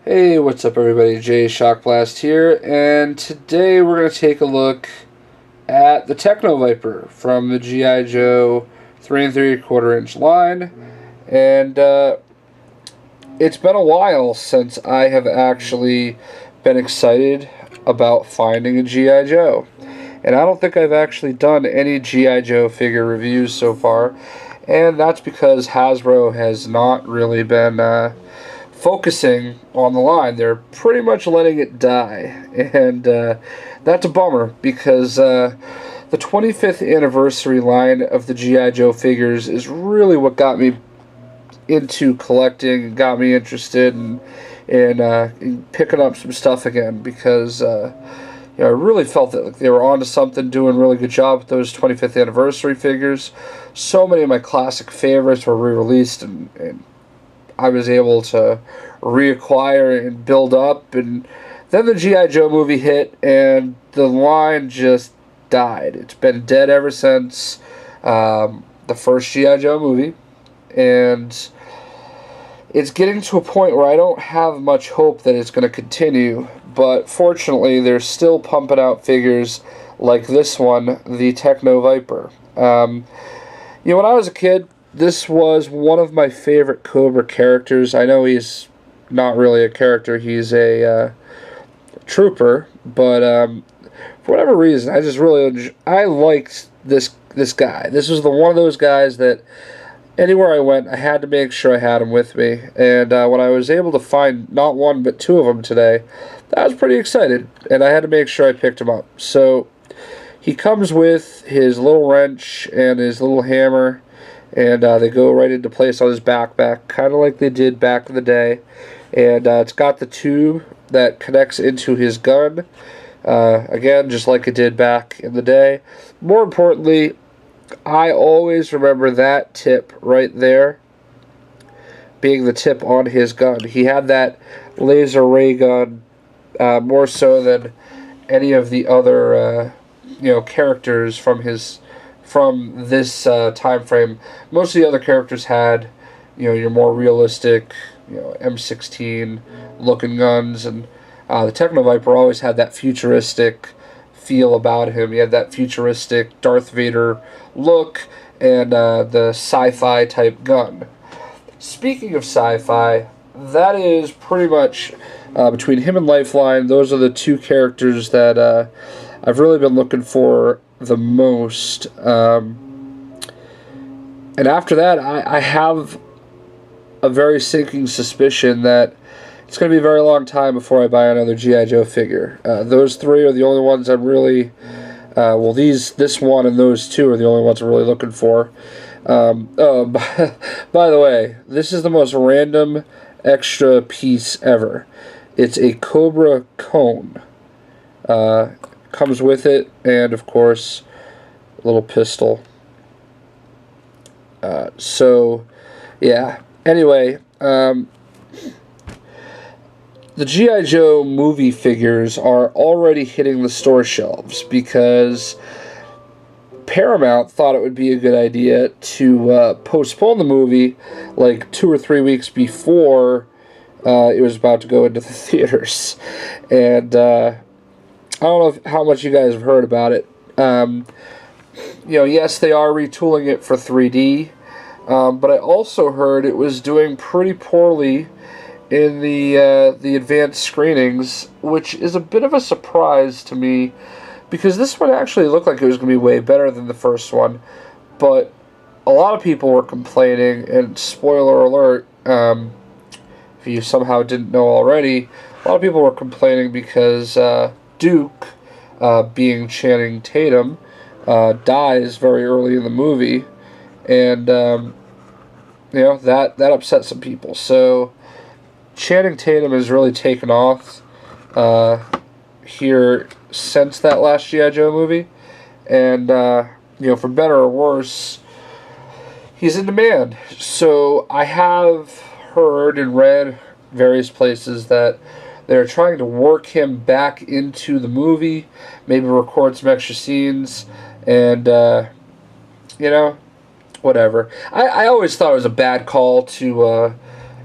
Hey, what's up everybody? Jay Shockblast here, and today we're going to take a look at the Techno Viper from the G.I. Joe 3 3/4 inch line, and it's been a while since I have actually been excited about finding a G.I. Joe, and I don't think I've actually done any G.I. Joe figure reviews so far, and that's because Hasbro has not really been focusing on the line. They're pretty much letting it die, and that's a bummer because the 25th anniversary line of the G.I. Joe figures is really what got me into collecting, got me interested in picking up some stuff again, because I really felt that they were onto something, doing a really good job with those 25th anniversary figures. So many of my classic favorites were re-released, and I was able to reacquire and build up, and then the G.I. Joe movie hit, and the line just died. It's been dead ever since the first G.I. Joe movie, and it's getting to a point where I don't have much hope that it's going to continue, but fortunately they're still pumping out figures like this one, the Techno Viper. When I was a kid, this was one of my favorite Cobra characters. I know he's not really a character, he's a trooper, but for whatever reason, I just really I liked this guy. This was one of those guys that anywhere I went, I had to make sure I had him with me. And when I was able to find not one but two of them today, I was pretty excited, and I had to make sure I picked him up. So he comes with his little wrench and his little hammer, and they go right into place on his backpack, kind of like they did back in the day. And it's got the tube that connects into his gun, again, just like it did back in the day. More importantly, I always remember that tip right there being the tip on his gun. He had that laser ray gun more so than any of the other characters from this time frame. Most of the other characters had your more realistic M16 looking guns, and the Techno Viper always had that futuristic feel about him. He had that futuristic Darth Vader look and the sci-fi type gun. Speaking of sci-fi, that is pretty much between him and Lifeline, those are the two characters that I've really been looking for the most. And after that, I have a very sinking suspicion that it's going to be a very long time before I buy another G.I. Joe figure. Those three are the only ones I'm really... this one and those two are the only ones I'm really looking for. Oh, by the way, this is the most random extra piece ever. It's a Cobra cone. Comes with it, and of course, a little pistol. Yeah. Anyway, the G.I. Joe movie figures are already hitting the store shelves because Paramount thought it would be a good idea to postpone the movie like 2 or 3 weeks before it was about to go into the theaters. And I don't know how much you guys have heard about it. Yes, they are retooling it for 3D, but I also heard it was doing pretty poorly in the advanced screenings, which is a bit of a surprise to me, because this one actually looked like it was going to be way better than the first one, but a lot of people were complaining, and spoiler alert, if you somehow didn't know already, a lot of people were complaining because Duke, being Channing Tatum, dies very early in the movie, and that upset some people. So Channing Tatum has really taken off here since that last G.I. Joe movie, and for better or worse, he's in demand. So I have heard and read various places that they're trying to work him back into the movie, maybe record some extra scenes, and whatever. I always thought it was a bad call to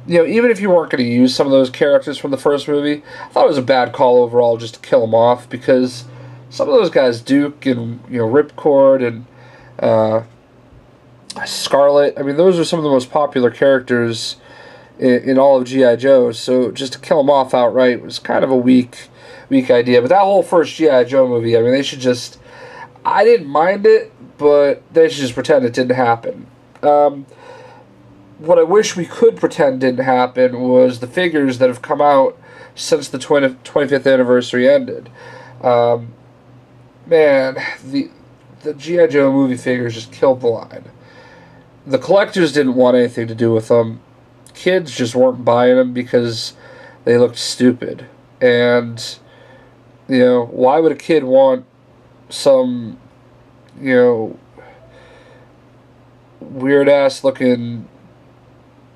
even if you weren't going to use some of those characters from the first movie, I thought it was a bad call overall just to kill them off, because some of those guys, Duke and Ripcord and Scarlet, I mean, those are some of the most popular characters in all of G.I. Joe, so just to kill them off outright was kind of a weak idea. But that whole first G.I. Joe movie, I mean, they should just... I didn't mind it, but they should just pretend it didn't happen. What I wish we could pretend didn't happen was the figures that have come out since the 25th anniversary ended. Man, the G.I. Joe movie figures just killed the line. The collectors didn't want anything to do with them. Kids just weren't buying them because they looked stupid. And, why would a kid want some, weird-ass looking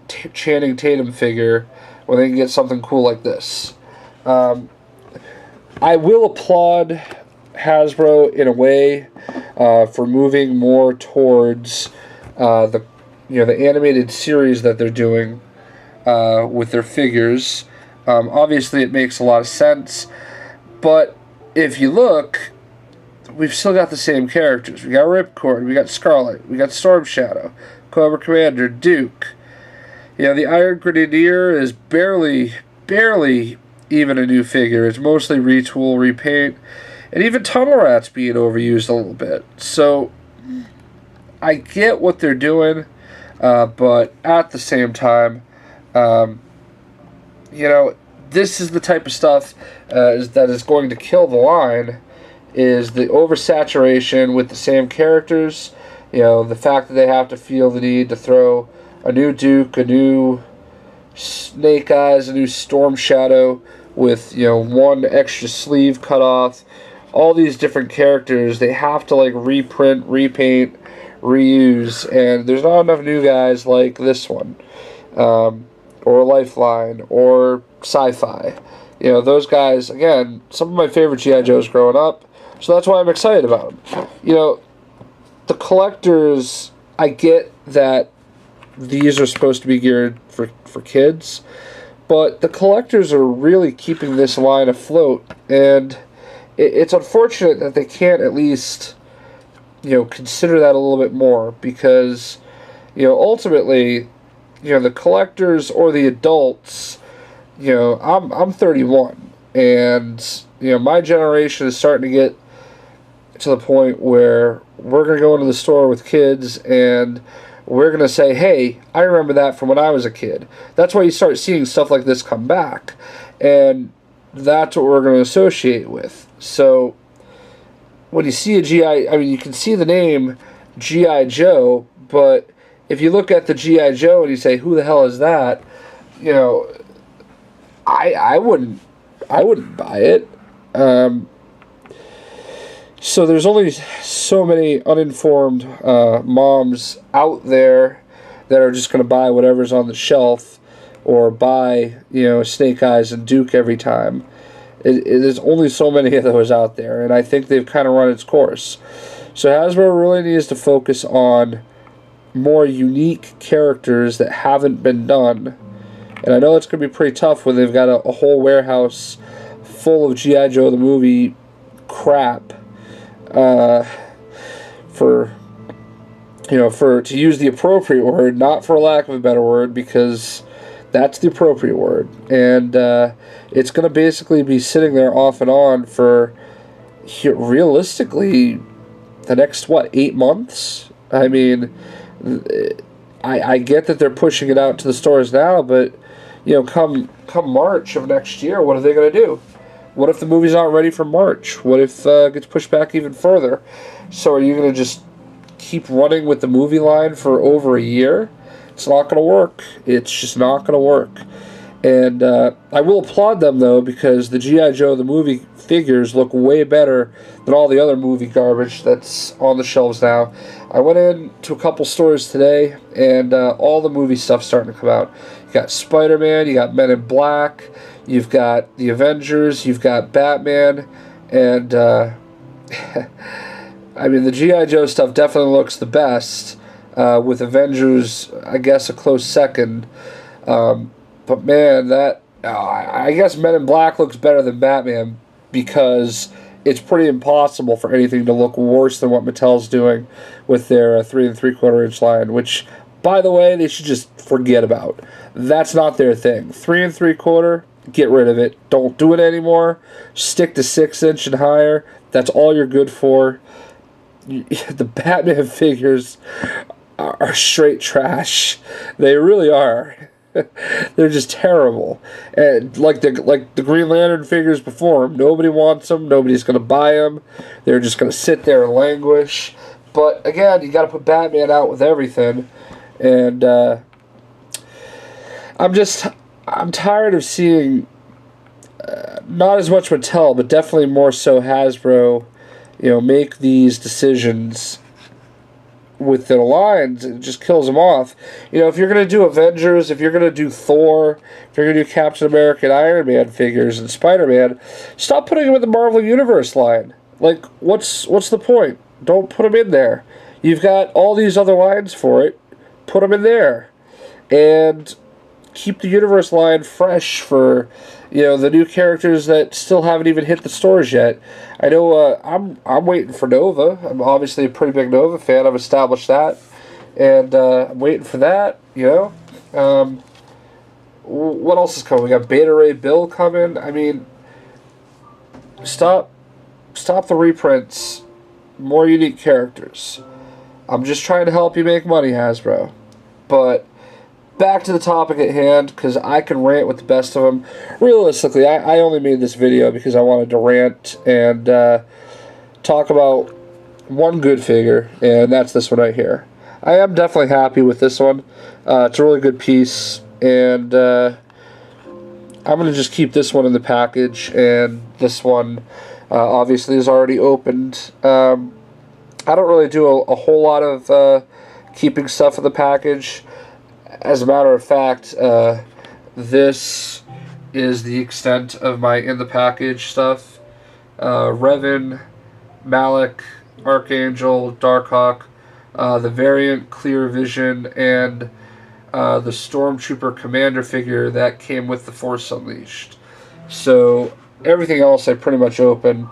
Channing Tatum figure when they can get something cool like this? I will applaud Hasbro in a way for moving more towards the animated series that they're doing with their figures. Obviously, it makes a lot of sense, but if you look, we've still got the same characters. We got Ripcord, we got Scarlet, we got Storm Shadow, Cobra Commander, Duke. The Iron Grenadier is barely even a new figure. It's mostly retool, repaint, and even Tunnel Rat's being overused a little bit. So I get what they're doing, but at the same time, this is the type of stuff that is going to kill the line, is the oversaturation with the same characters. The fact that they have to feel the need to throw a new Duke, a new Snake Eyes, a new Storm Shadow with, one extra sleeve cut off. All these different characters, they have to, reprint, repaint, reuse, and there's not enough new guys like this one, or Lifeline, or Sci-Fi. Those guys, again, some of my favorite G.I. Joes growing up, so that's why I'm excited about them. The collectors, I get that these are supposed to be geared for kids, but the collectors are really keeping this line afloat, and it's unfortunate that they can't at least, consider that a little bit more, because, ultimately, the collectors or the adults, I'm 31, and, my generation is starting to get to the point where we're going to go into the store with kids, and we're going to say, hey, I remember that from when I was a kid. That's why you start seeing stuff like this come back, and that's what we're going to associate with. So when you see a G.I., I mean, you can see the name G.I. Joe, but if you look at the G.I. Joe and you say, who the hell is that? I wouldn't buy it. So there's only so many uninformed moms out there that are just going to buy whatever's on the shelf, or buy, Snake Eyes and Duke every time. There's only so many of those out there, and I think they've kind of run its course. So Hasbro really needs to focus on more unique characters that haven't been done. And I know it's going to be pretty tough when they've got a whole warehouse full of G.I. Joe the movie crap. To use the appropriate word, not for lack of a better word, because that's the appropriate word. And it's going to basically be sitting there off and on for, realistically, the next, 8 months? I mean, I get that they're pushing it out to the stores now, but, come March of next year, what are they going to do? What if the movie's not ready for March? What if it gets pushed back even further? So are you going to just keep running with the movie line for over a year? It's not going to work. It's just not going to work. And I will applaud them, though, because the G.I. Joe the movie figures look way better than all the other movie garbage that's on the shelves now. I went in to a couple stores today, and all the movie stuff's starting to come out. You got Spider-Man, you got Men in Black, you've got the Avengers, you've got Batman, and I mean, the G.I. Joe stuff definitely looks the best, with Avengers, I guess, a close second. But man, that I guess Men in Black looks better than Batman because it's pretty impossible for anything to look worse than what Mattel's doing with their 3 3/4 inch line, which, by the way, they should just forget about. That's not their thing. 3 3/4, get rid of it. Don't do it anymore. Stick to 6 inch and higher. That's all you're good for. The Batman figures are straight trash. They really are. They're just terrible. And like the Green Lantern figures before them, nobody wants them. Nobody's going to buy them. They're just going to sit there and languish. But again, you got to put Batman out with everything. And I'm tired of seeing not as much Mattel, but definitely more so Hasbro, make these decisions with their lines. It just kills them off. If you're going to do Avengers, if you're going to do Thor, if you're going to do Captain America and Iron Man figures and Spider-Man, stop putting them in the Marvel Universe line. Like, what's the point? Don't put them in there. You've got all these other lines for it. Put them in there. And keep the Universe line fresh for, the new characters that still haven't even hit the stores yet. I know I'm waiting for Nova. I'm obviously a pretty big Nova fan. I've established that. And I'm waiting for that, what else is coming? We got Beta Ray Bill coming. I mean, stop the reprints. More unique characters. I'm just trying to help you make money, Hasbro. But back to the topic at hand, because I can rant with the best of them. Realistically, I only made this video because I wanted to rant and talk about one good figure, and that's this one right here. I am definitely happy with this one. It's a really good piece, and I'm going to just keep this one in the package, and this one obviously is already opened. I don't really do a whole lot of keeping stuff in the package. As a matter of fact, this is the extent of my in-the-package stuff. Revan, Malik, Archangel, Darkhawk, the variant Clear Vision, and the Stormtrooper Commander figure that came with the Force Unleashed. So everything else I pretty much opened.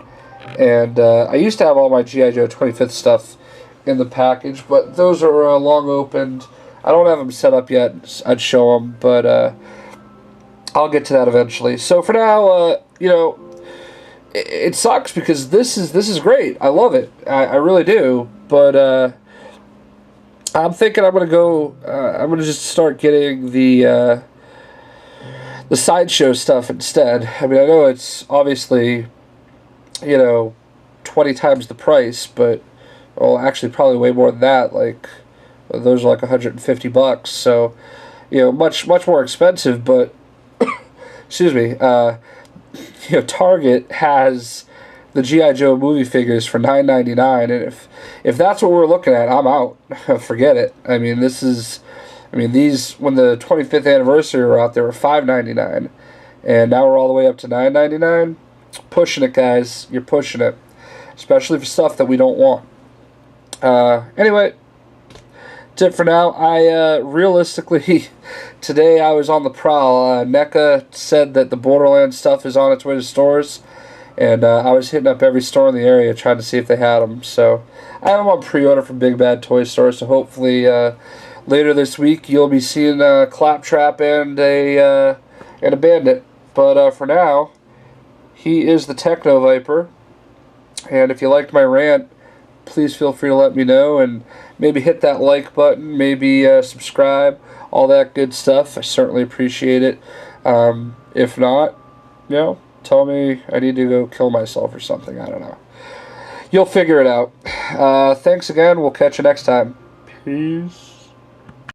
And I used to have all my G.I. Joe 25th stuff in the package, but those are long opened. I don't have them set up yet. I'd show them, but I'll get to that eventually. So for now, it sucks because this is great. I love it. I really do. But I'm thinking I'm gonna go. I'm gonna just start getting the sideshow stuff instead. I mean, I know it's obviously 20 times the price, but actually probably way more than that. Like, those are like $150, so much more expensive. But excuse me, Target has the G.I. Joe movie figures for $9.99, and if that's what we're looking at, I'm out. Forget it. I mean, these when the 25th anniversary were out, they were $5.99, and now we're all the way up to $9.99. Pushing it, guys. You're pushing it, especially for stuff that we don't want. Anyway, that's it for now. I realistically, today I was on the prowl. NECA said that the Borderlands stuff is on its way to stores, and I was hitting up every store in the area trying to see if they had them. So I have them on pre-order from Big Bad Toy Store. So hopefully later this week you'll be seeing a Claptrap and a Bandit. But for now, he is the Techno Viper. And if you liked my rant, please feel free to let me know, and maybe hit that like button, maybe subscribe, all that good stuff. I certainly appreciate it. If not, tell me I need to go kill myself or something. I don't know. You'll figure it out. Thanks again. We'll catch you next time. Peace.